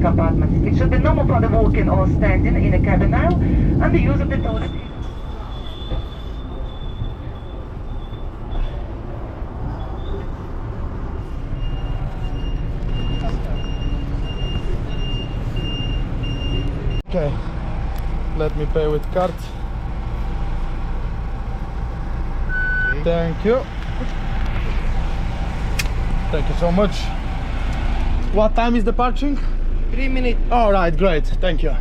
compartments. It should be normal for the walking or standing in a cabin now, and the use of the toilet. Okay, let me pay with card. Okay. Thank you. Thank you so much. What time is the parking? 3 minutes. All right, great. Thank you.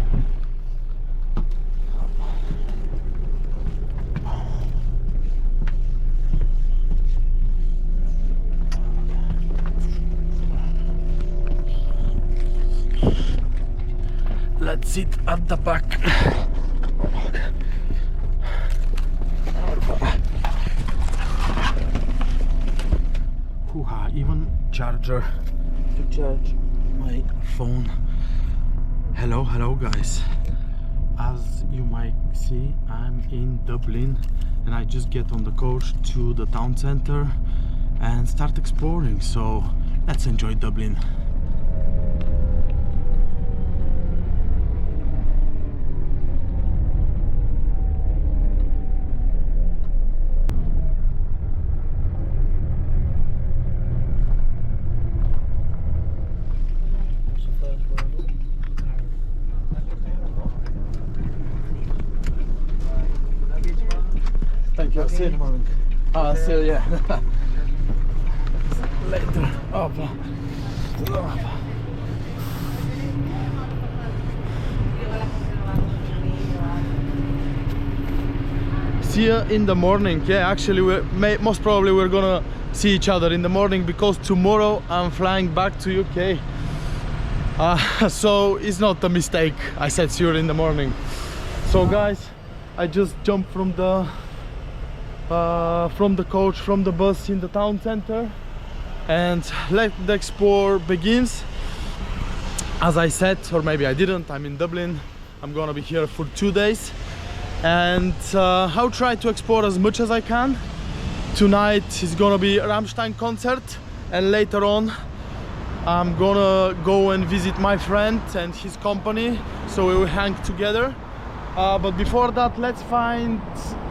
Let's sit at the back. Hoo-ha, even charger to charge my phone. Hello guys. As you might see, I'm in Dublin and I just get on the coach to the town center and start exploring, so let's enjoy Dublin. Thank you. See you in the morning. See you, yeah. Later. Oh, see you in the morning. Yeah, actually, most probably we're gonna see each other in the morning because tomorrow I'm flying back to UK. So it's not a mistake. I said see you in the morning. So guys, I just jumped from the coach, from the bus in the town center, and let the explore begins. As I said, or maybe I didn't, I'm in Dublin. I'm gonna be here for 2 days, and I'll try to explore as much as I can. Tonight is gonna be a Rammstein concert, and later on I'm gonna go and visit my friend and his company, so we will hang together. But before that, let's find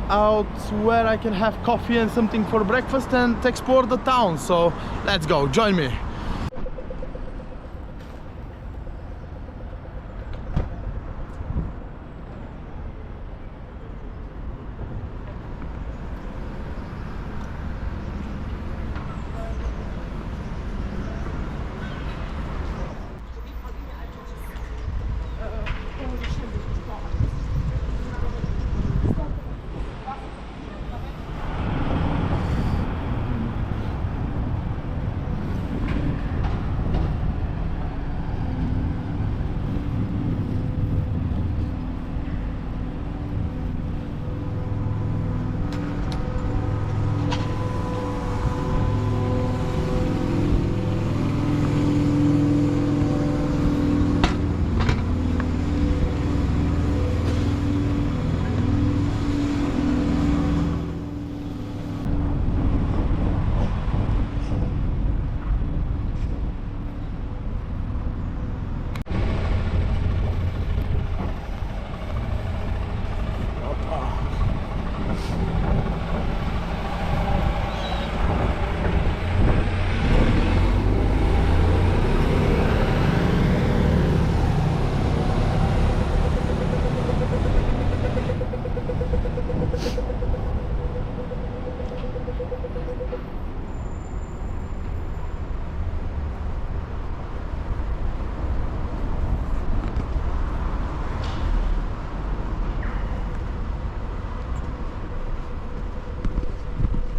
out where I can have coffee and something for breakfast and explore the town. So let's go, join me.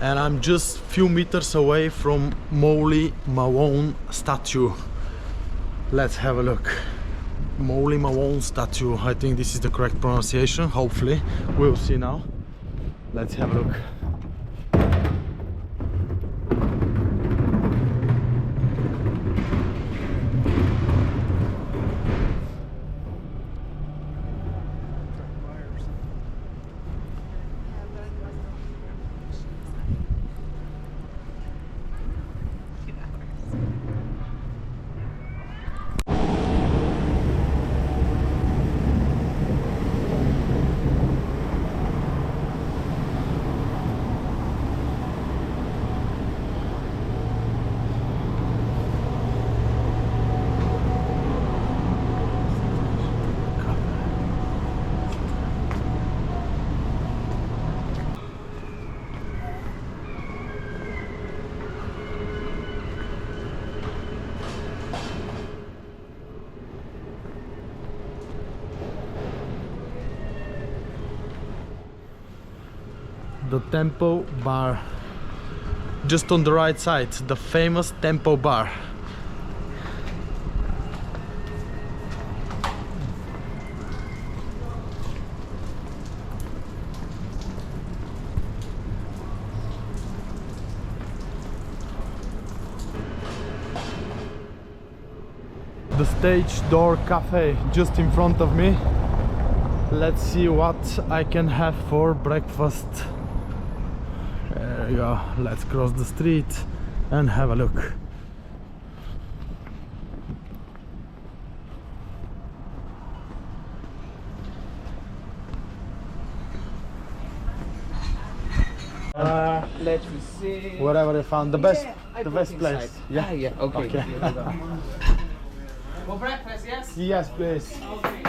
And I'm just a few meters away from Molly Mawon statue. Let's have a look. Molly Mawon statue. I think this is the correct pronunciation. Hopefully, we'll see now. Let's have a look. the Tempo Bar. Just on the right side, the famous Tempo Bar. The Stage Door Cafe just in front of me. Let's see what I can have for breakfast. There you go. Let's cross the street and have a look. Let me see. Whatever I found, the best, I the put best place. inside. Yeah. Ah, yeah. Okay. Okay. Here we go. For breakfast, yes. Yes, please. Okay.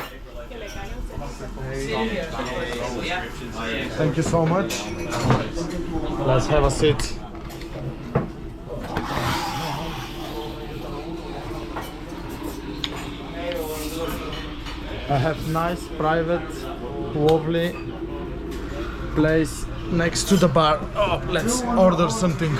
Thank you so much. Let's have a sit. I have nice, private, lovely place next to the bar. Oh, let's order something.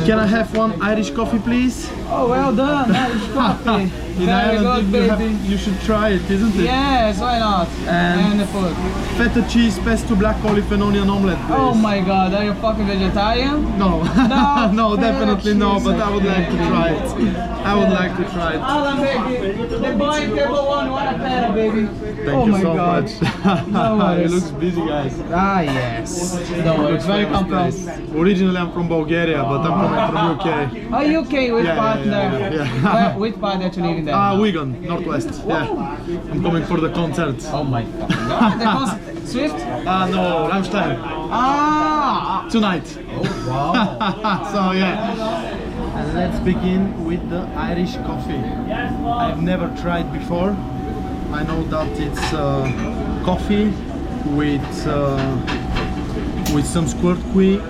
Can I have one Irish coffee, please? Oh, well done. Irish coffee. In Very Ireland, good, you, baby. you should try it, isn't it? Yes, why not? And the food. feta cheese, pesto, black olive and onion omelette, please. Oh my god, are you fucking vegetarian? No, No, no, definitely no, cheese. but I would like to try it. I would like to try it. Alan, baby. The boy in table one, what a feta, baby. Thank oh you my so god. much. No It worries. looks busy, guys. Ah, yes. No worries. Where you come from? Originally I'm from Bulgaria, but I'm coming from UK. Oh, UK, which Yeah, part yeah, there? yeah. Where, which part that you live in there? Wigan, Northwest. Yeah. I'm coming for the concert. Oh my god. The concert, Swift? No, Rammstein. Ah! Tonight. Oh, wow. So yeah. And let's begin with the Irish coffee. I've never tried before. I know that it's coffee with some squirt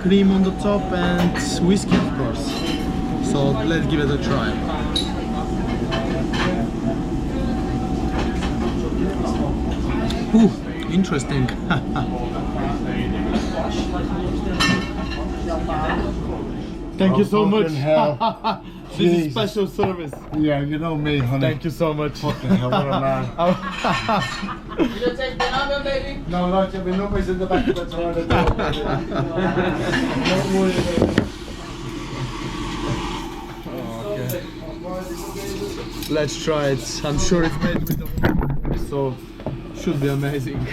cream on the top and whiskey, of course. So let's give it a try. Ooh, interesting. Thank you so much. This is special service. Yeah, you know me, honey. Thank you so much. Fucking hell, what a man. Did you take the number, baby? No, not your number's in the back of the toilet. Don't worry about it. Let's try it. I'm sure it's made with the so should be amazing.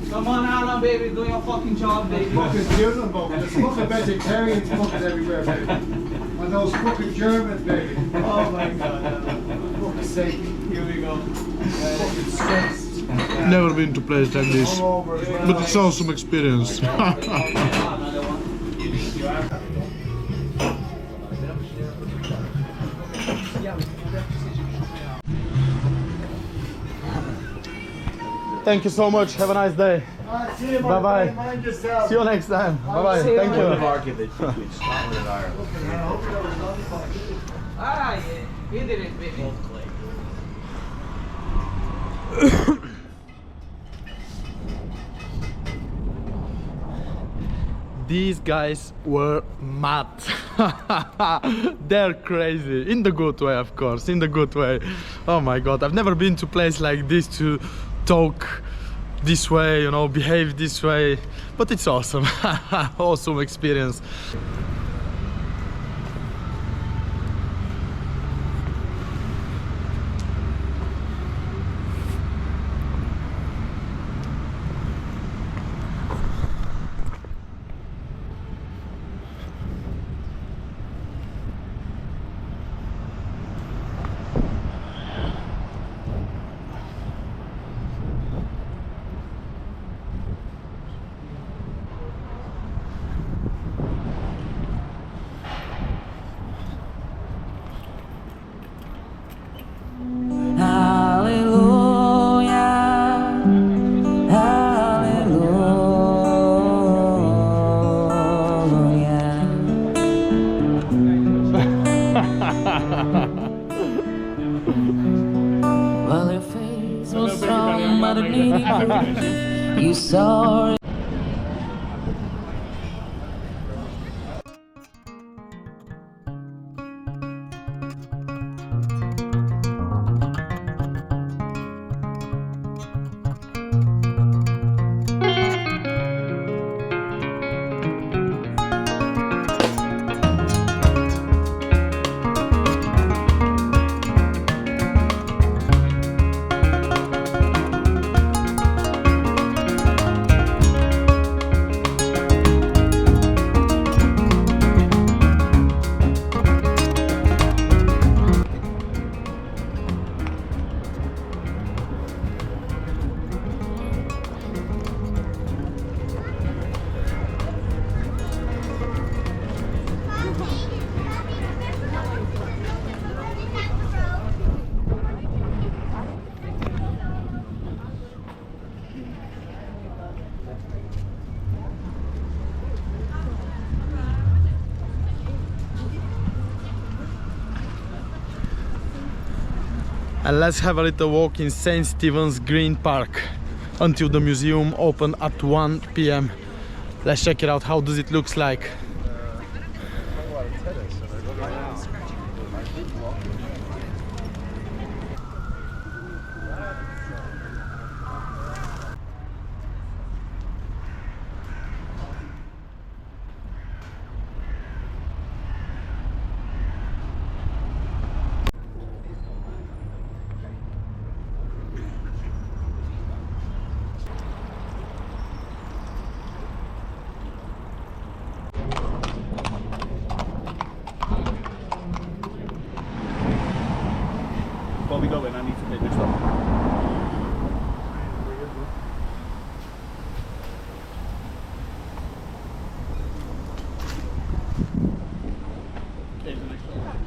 Come on, Alan, baby, do your fucking job, baby. Fucking German, bro. There's fucking vegetarians fucking everywhere, baby. And those fucking Germans, baby. Oh my god. Fuck's sake. Here we go. Fucking stressed. Never been to place like this, All over as well. but it's awesome experience. Thank you so much. Have a nice day. See you, Bye bye. Mind yourself. See you next time. Bye bye. See you. Thank you. Ah, yeah. You did it, baby. These guys were mad. They're crazy. In the good way, of course. In the good way. Oh my god. I've never been to a place like this to talk this way, you know, behave this way. But it's awesome. Awesome experience. Well, your face was strong, but it needed you saw it. And let's have a little walk in St. Stephen's Green Park until the museum open at 1 p.m. Let's check it out. How does it looks like? Before we go in, I need to pick this up. Okay, the next one.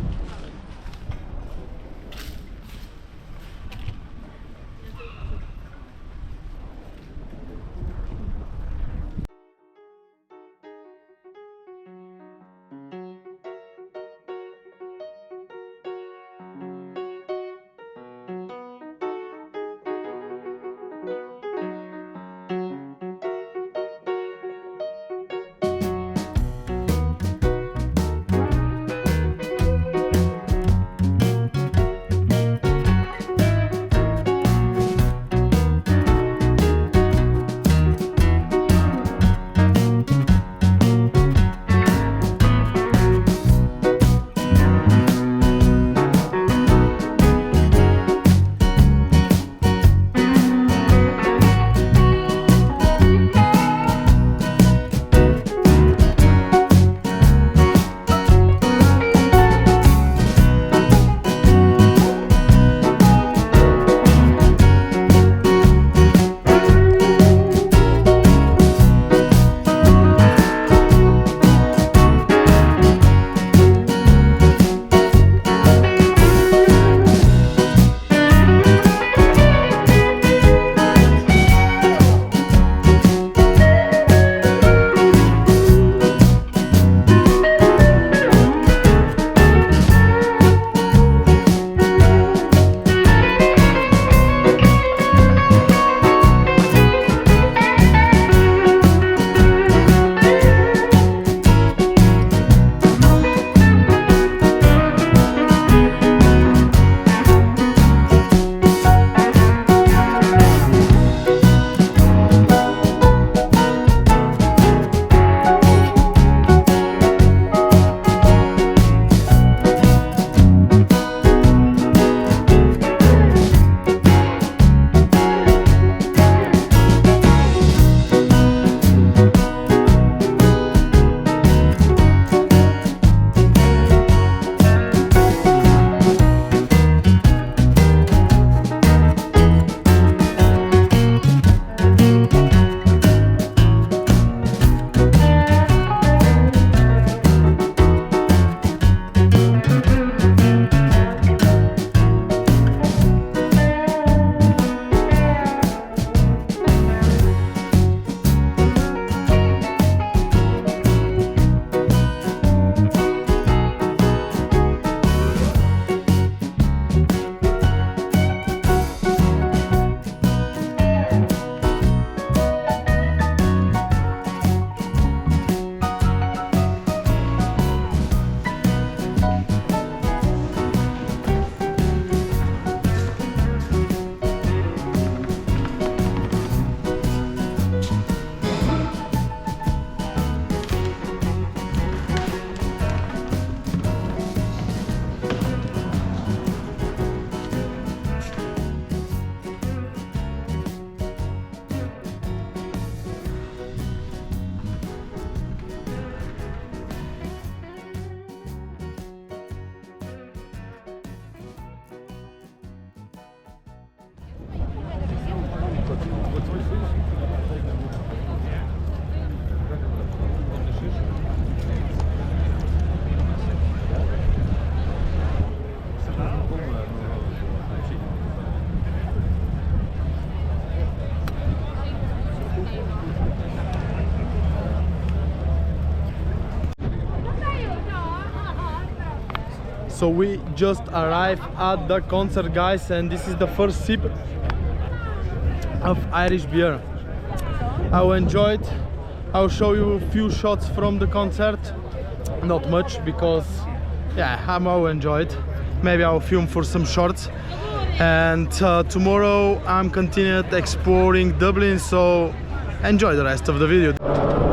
So we just arrived at the concert, guys, and this is the first sip of Irish beer. I will enjoy it. I'll show you a few shots from the concert, not much because yeah, I will enjoy it. Maybe I'll film for some shorts, and tomorrow I'm continuing exploring Dublin, so enjoy the rest of the video.